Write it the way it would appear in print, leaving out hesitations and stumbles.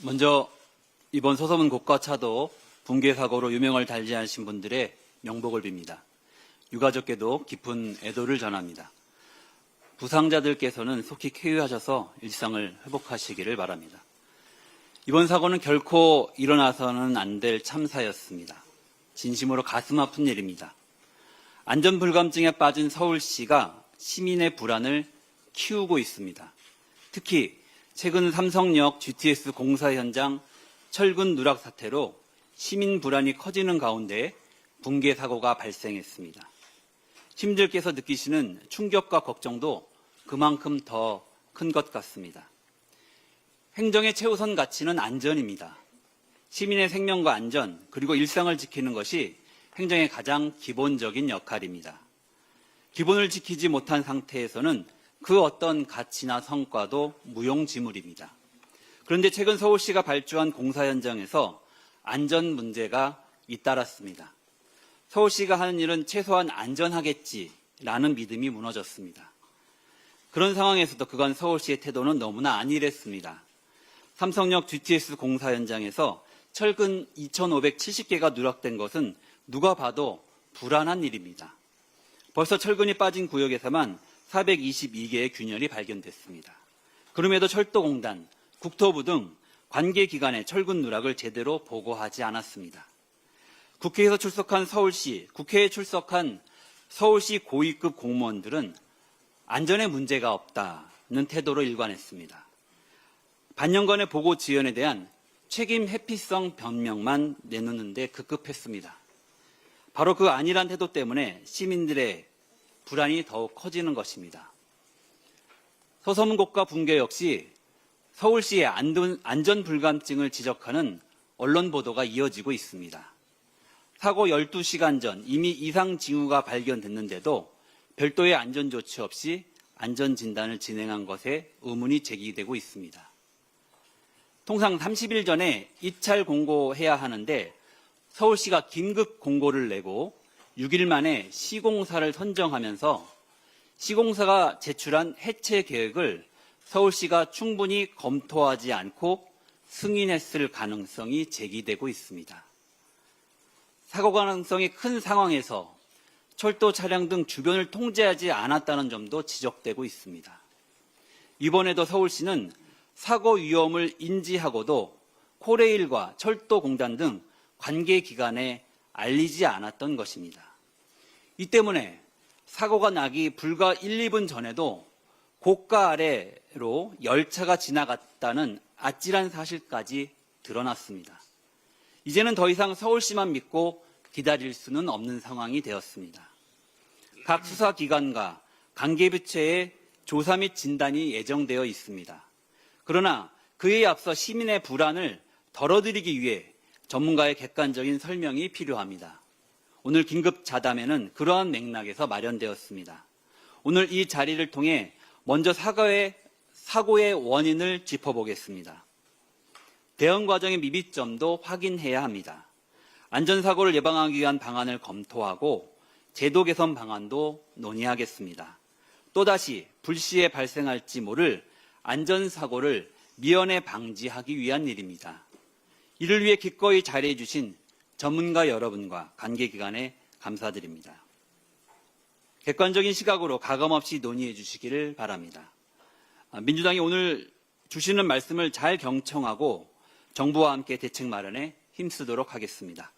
먼저 이번 서서문 고가차도 붕괴 사고로 유명을 달리하신 분들의 명복을 빕니다. 유가족께도 깊은 애도를 전합니다. 부상자들께서는 속히 쾌유하셔서 일상을 회복하시기를 바랍니다. 이번 사고는 결코 일어나서는 안 될 참사였습니다. 진심으로 가슴 아픈 일입니다. 안전불감증에 빠진 서울시가 시민의 불안을 키우고 있습니다. 특히 최근 삼성역 GTS 공사 현장 철근 누락 사태로 시민 불안이 커지는 가운데 붕괴 사고가 발생했습니다. 시민들께서 느끼시는 충격과 걱정도 그만큼 더 큰 것 같습니다. 행정의 최우선 가치는 안전입니다. 시민의 생명과 안전 그리고 일상을 지키는 것이 행정의 가장 기본적인 역할입니다. 기본을 지키지 못한 상태에서는 그 어떤 가치나 성과도 무용지물입니다. 그런데 최근 서울시가 발주한 공사 현장에서 안전 문제가 잇따랐습니다. 서울시가 하는 일은 최소한 안전하겠지라는 믿음이 무너졌습니다. 그런 상황에서도 그간 서울시의 태도는 너무나 안일했습니다. 삼성역 GTS 공사 현장에서 철근 2,570개가 누락된 것은 누가 봐도 불안한 일입니다. 벌써 철근이 빠진 구역에서만 422개의 균열이 발견됐습니다. 그럼에도 철도공단, 국토부 등 관계기관의 철근 누락을 제대로 보고하지 않았습니다. 국회에서 출석한 국회에 출석한 서울시 고위급 공무원들은 안전에 문제가 없다는 태도로 일관했습니다. 반년간의 보고 지연에 대한 책임 회피성 변명만 내놓는데 급급했습니다. 바로 그 안일한 태도 때문에 시민들의 불안이 더욱 커지는 것입니다. 서서문 고가 붕괴 역시 서울시의 안전불감증을 지적하는 언론 보도가 이어지고 있습니다. 사고 12시간 전 이미 이상 징후가 발견됐는데도 별도의 안전조치 없이 안전진단을 진행한 것에 의문이 제기되고 있습니다. 통상 30일 전에 입찰 공고해야 하는데 서울시가 긴급 공고를 내고 6일 만에 시공사를 선정하면서 시공사가 제출한 해체 계획을 서울시가 충분히 검토하지 않고 승인했을 가능성이 제기되고 있습니다. 사고 가능성이 큰 상황에서 철도 차량 등 주변을 통제하지 않았다는 점도 지적되고 있습니다. 이번에도 서울시는 사고 위험을 인지하고도 코레일과 철도공단 등 관계기관에 알리지 않았던 것입니다. 이 때문에 사고가 나기 불과 1, 2분 전에도 고가 아래로 열차가 지나갔다는 아찔한 사실까지 드러났습니다. 이제는 더 이상 서울시만 믿고 기다릴 수는 없는 상황이 되었습니다. 각 수사기관과 관계부처의 조사 및 진단이 예정되어 있습니다. 그러나 그에 앞서 시민의 불안을 덜어드리기 위해 전문가의 객관적인 설명이 필요합니다. 오늘 긴급 자담회는 그러한 맥락에서 마련되었습니다. 오늘 이 자리를 통해 먼저 사고의 원인을 짚어보겠습니다. 대응 과정의 미비점도 확인해야 합니다. 안전사고를 예방하기 위한 방안을 검토하고 제도 개선 방안도 논의하겠습니다. 또다시 불시에 발생할지 모를 안전사고를 미연에 방지하기 위한 일입니다. 이를 위해 기꺼이 자리해 주신 전문가 여러분과 관계기관에 감사드립니다. 객관적인 시각으로 가감없이 논의해 주시기를 바랍니다. 민주당이 오늘 주시는 말씀을 잘 경청하고 정부와 함께 대책 마련에 힘쓰도록 하겠습니다.